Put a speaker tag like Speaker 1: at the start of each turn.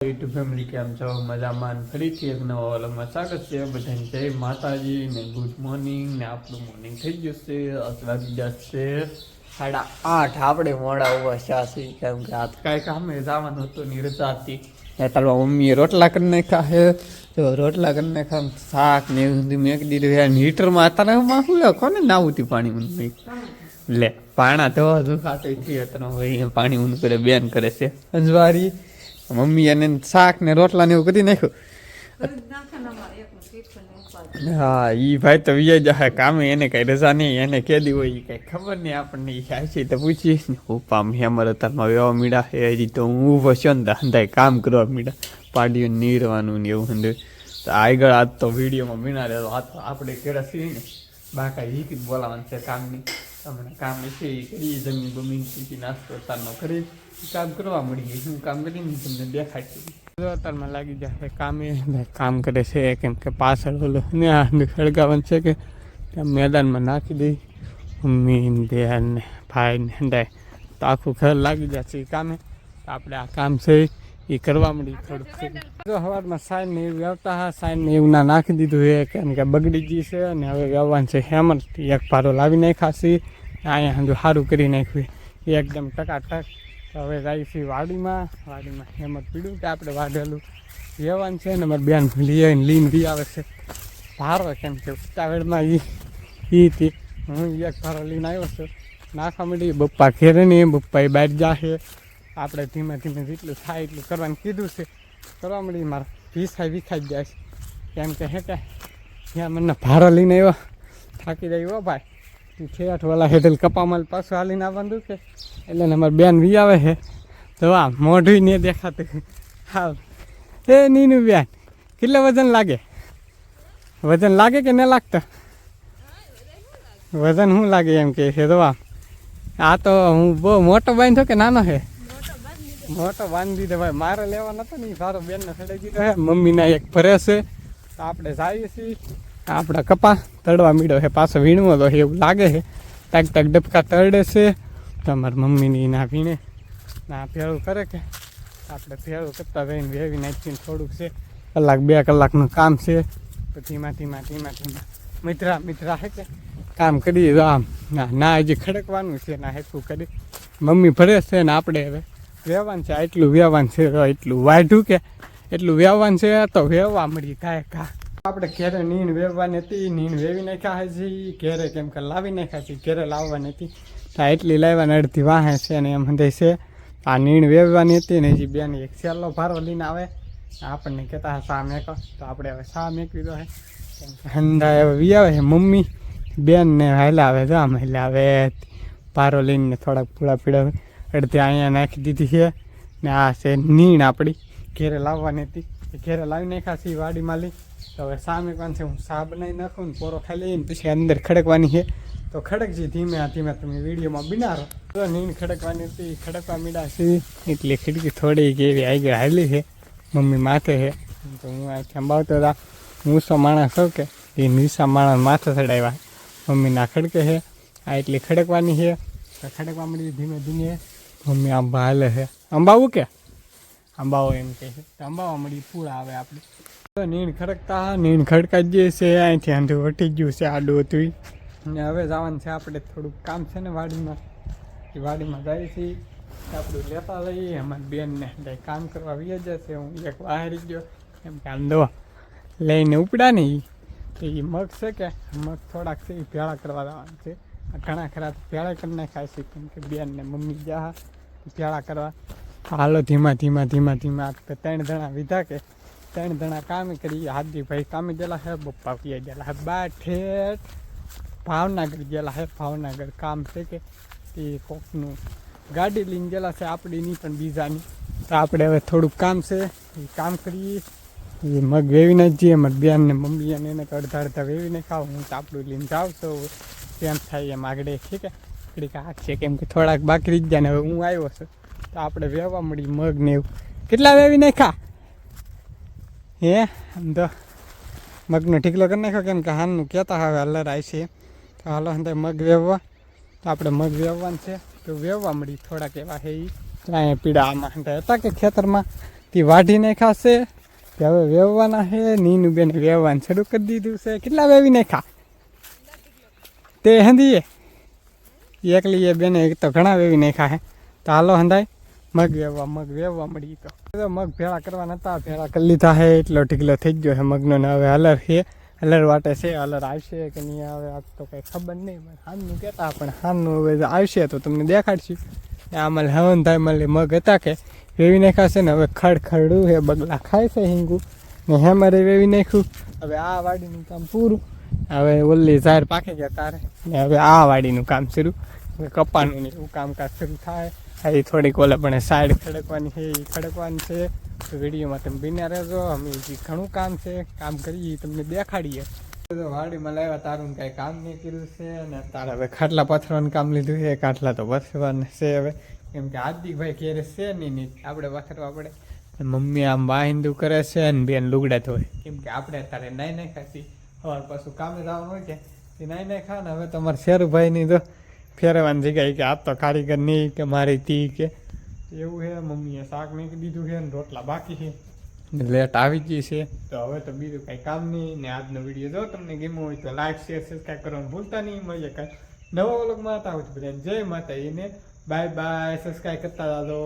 Speaker 1: YouTube family કેમ છો મજામાં ફરીથી એક નવા વ્લોગમાં સ્વાગત છે બધાને જય માતાજી ને ગુડ મોર્નિંગ ને આપણું મોર્નિંગ થઈ ગયું છે વાગી જશે 8:30 આપણે મોડા ઉભા છે કેમ કે આજ કાંઈ કામે જવાનું હતું ની રજા હતી તારા મમ્મીએ રોટલા કરી નાખ્યા છે તો રોટલા કરી નાખ્યા શાક ને એવું મેં દીધું હીટરમાં અત્યારે શું લે કોને નાવું પાણી ઊંધું લે પાણા તો ખાતો અત્યારે પાણી ઊંધું કરે બેન કરે છે અંજવારી મમ્મી એને શાક ને રોટલા ને એવું કરી નાખ્યું હા ઈ ભાઈ તો વિજય જાય કામે એને કઈ રજા નહીં એને કેદી હોય એ કઈ ખબર નહીં આપણને છે તો પૂછીશ ને હું પામ અમારે તારમાં વેવા મીડા હજી તો હું ઊભો છે ને ધંધાય કામ કરવા મીડા પાડીઓ નીરવાનું ને એવું હંધે તો આગળ આજ તો વિડીયોમાં મીણા રહેતો આ તો આપણે કેળા છીએ ને બાકા એ જ બોલાવાનું છે કામની તમને કામ છે એ કરીએ જમીન બમીન નાસ્તો તારનો કરી કામ કરવા મળી હું કામ કરીને તમને દેખાડતી અત્યારમાં લાગી જાય કામે કામ કરે છે કેમ કે પાછળ ઓલો ને સળગાવવાનું છે કે મેદાનમાં નાખી દઈ મમ્મી બેન ને ભાઈ ને હંડાય તો આખું ઘર લાગી જશે એ કામે આપણે આ કામ છે એ કરવા મળી થોડુંક જો સવારમાં સાઈન ને એવું આવતા હા સાઈન ને એવું ના નાખી દીધું છે કેમ કે બગડી ગઈ છે અને હવે વ્યવહાર છે હેમર એક ભારો લાવી નાખાશી અહીંયા જો સારું કરી નાખ્યું એકદમ ટકાટક હવે જાય છે વાડીમાં હેમત પીડ્યું કે આપણે વાઢેલું વ્યવહાર છે ને મારી બેન લીન બી આવે છે ભારો કેમ કે ઉતાવળમાં એ હતી હું એક ભારો લઈને આવ્યો છું નાખવા માંડી બપ્પા ઘેરે નહીં બપ્પા એ બહાર જાશે આપણે ધીમે ધીમે જેટલું થાય એટલું કરવાનું કીધું છે કરવા મળી મારા ભીસાઈ વિખાઈ જાય છે કેમ કે હે કે ત્યાં મને ભારો લઈને આવ્યો થાકી જાય હો ભાઈ ઠેઠ વાલા હેઠળ કપામાં પાછું હાલીને આવવાનું કે એટલે અમારે બેન વી આવે છે તો આ મોઢું ને દેખાતું હા એ નીનું બેન કેટલે વજન લાગે કે ન લાગતા વજન શું લાગે એમ કે છે તો આ તો હું બહુ મોટો બાંધ્યો કે નાનો છે મોટો બાંધી દીધો ભાઈ મારે લેવાનો હતો ને સારો બેનને સડાઈ દીધો છે મમ્મીના એક ભરે છે તો આપણે જઈએ છીએ આપણા કપા તળવા મીડો છે પાછો વીણવો તો એવું લાગે છે ટક ડબકા તળે છે તો અમારી મમ્મીની ના વીણે ના ભેળું કરે કે આપણે ભેળું કરતા રહીને વેવી નાખીને થોડુંક છે કલાક 2 કલાકનું કામ છે તો ધીમા મિત્રા છે કે કામ કરીએ તો આમ ના હજી ખડકવાનું છે ના હેઠું કરી મમ્મી ભરે છે ને આપણે હવે વેવાન છે એટલું વેવાન છે એટલું વાઢું કે એટલું વેવાન છે તો વેવા મળી ઘા આપણે ઘેરે નીણ વેવવાની હતી નીણ વેવી નાખ્યા છે ઘેરે કેમ કે લાવી નાખ્યા છે ઘેરે લાવવાની હતી તો એટલી લાવવાની અડધી વાહે છે ને એમ હંધે છે આ નીણ વેવવાની હતી ને હજી બેન એક સેલ્લો ભારો લઈને આવે આપણને કહેતા શા મેકો તો આપણે હવે શા મેકવી દો કેમ કે હંધા હવે વી આવે છે મમ્મી બેન ને હાલે આવે તો આમ એટલે હવે ભારો લઈને થોડાક પૂળા પીડા અડધી અહીંયા નાખી દીધી છે ને આ છે નીણ આપણી ઘેરે લાવવાની હતી ઘેરે લાવી નાખ્યા છે વાડીમાં લઈ તો હવે સામે કોણ છે હું સા બનાવી નાખું ને પોરો ખાઈ લઈને પછી અંદર ખડકવાની છે તો ખડકજી ધીમે તમે વિડીયોમાં બનારો તો નીણ ખડકવાની હતી ખડકવા મીડા છે એટલે ખીડકી થોડી કેવી આગળ હાલી છે મમ્મી માથે છે તો હું આ સંભાવતો હતા હું સો માણસ છું કે એ નીસા માણસ માથે ચડાવ્યા મમ્મીના ખડકે છે આ એટલી ખડકવાની છે તો ખડકવા મળી ધીમે મમ્મી આંબા હાલે છે અંબાવું કે અંબાવો એમ કહે છે તો અંબાવા મળી પૂળા આવે આપણે નીણ ખડકા જે છે અહીંથી આંધું વટી ગયું છે આડું હતું ને હવે જવાનું છે આપણે થોડુંક કામ છે ને વાડીમાં જઈએ છીએ આપણું લેતા લઈએ અમારી બેનને કામ કરવા વી જશે હું એક બહારી ગયો એમ કે આમ દવા લઈને ઉપડા ને એ મગ છે કે મગ થોડાક છે એ ભેળા કરવા જવાનું છે ઘણા ખરા ભેળા કરી નાખાય છે કેમ કે બેન ને મમ્મી જા ભેળા કરવા હાલો ધીમા 3 જણા વિધા કે 3 જણા કામ કરી હાજી ભાઈ કામે ગયેલા હે બપ્પા પીએ ગયેલા હે ઠેઠ ભાવનગર ગયેલા હે ભાવનગર કામ છે કે એ કોકનું ગાડી લઈને ગયેલા છે આપણીની પણ બીજાની તો આપણે હવે થોડુંક કામ છે એ કામ કરીએ એ મગ વેવીને જ જઈએ મારી બેન ને મમ્મી અને એને અડધા વેવીને ખાવ હું તો આપણું લઈને જાઉં તો કેમ થાય એમ આગળ ઠીક થોડીક આગ છે કેમ કે થોડાક બાકી રહી ગયા ને હવે હું આવ્યો છું તો આપણે વેવા મળી મગ ને એવું કેટલા વેવીને ખા હે આમ તો મગનો ઠીકલો કરી નાખ્યો કેમ કે હાનનું કહેતા હવે અલર આવી છે તો હાલો અંદર મગ વેવવા તો આપણે મગ વેવવાનું છે તો વેવવા મળી થોડાક એવા હે એ ત્યાં પીડા આમાં હતા કે ખેતરમાં તે વાઢી નાખ્યા છે કે હવે વેવવાના છે. નીનું બેન વેવવાનું શરૂ કરી દીધું છે. કેટલા વેવી નાખ્યા તે હંધીએ એકલી એ બેને એક તો ઘણા વેવી નાખ્યા છે. તો હાલો હંધાય મગ વેવવા મળી. તો મગ ભેળા કરવા નતા, ભેળા કરી લીધા છે. એટલો ઢીકલો થઈ ગયો છે મગનો ને હવે હલર છે, હલર વાટે છે. હલર આવશે કે નહીં આવે આ તો કંઈ ખબર નહીં, હાનનું કહેતા પણ હાનનું હવે આવશે તો તમને દેખાડશું. આમાં હવન થાય મળે મગ હતા કે વેવી નાખ્યા છે ને હવે ખડખડું છે, બગલા ખાય છે હિંગું ને હેમરે વેવી નાખ્યું. હવે આ વાડીનું કામ પૂરું. હવે ઓલી ઝાર પાકી ગયા તારે ને હવે આ વાડીનું કામ શરૂ. હવે કપાનું ને એવું કામકાજ શરૂ થાય. એ થોડીક ઓલે પણ સાઈડ ખડકવાની છે, એ ખડકવાની છે. તો વિડીયોમાં તમે બિના રહેજો. અમે જે ઘણું કામ છે, કામ કરીએ તમને દેખાડીએ. વાડીમાં લાવ્યા તારું કાંઈ કામ નહીં કર્યું છે ને તારે હવે ખાટલા પથરવાનું કામ લીધું છે. ખાટલા તો પથરવાના છે હવે, કેમ કે હાર્દિકભાઈ ઘેરે છે નહીં આપણે પથરવા પડે. મમ્મી આમ વાહિંદુ કરે છે અને બેન લુગડા ધોય, કેમ કે આપણે અત્યારે નાઈ નાખાશી. સવાર પાછું કામે જવાનું હોય કે એ નાઈ નાખા ને હવે તમારે શેરુભાઈની તો ફેરવાની જગ્યાએ કે આ તો કારીગર નહીં કે મારી તી કે એવું છે. મમ્મીએ શાક મૂકી દીધું છે ને રોટલા બાકી છે, લેટ આવી ગઈ છે. તો હવે તો બીજું કાંઈ કામ નહીં. ને આજનો વિડીયો જો તમને ગમ્યો હોય તો લાઈક શેર સબસ્ક્રાઈબ કરવાનું ભૂલતા નહીં. મળીએ કાંઈ નવા વ્લોગમાં. આવતા હોય તો બધા જય માતા એને બાય બાય. સબસ્ક્રાઈબ કરતા જાજો.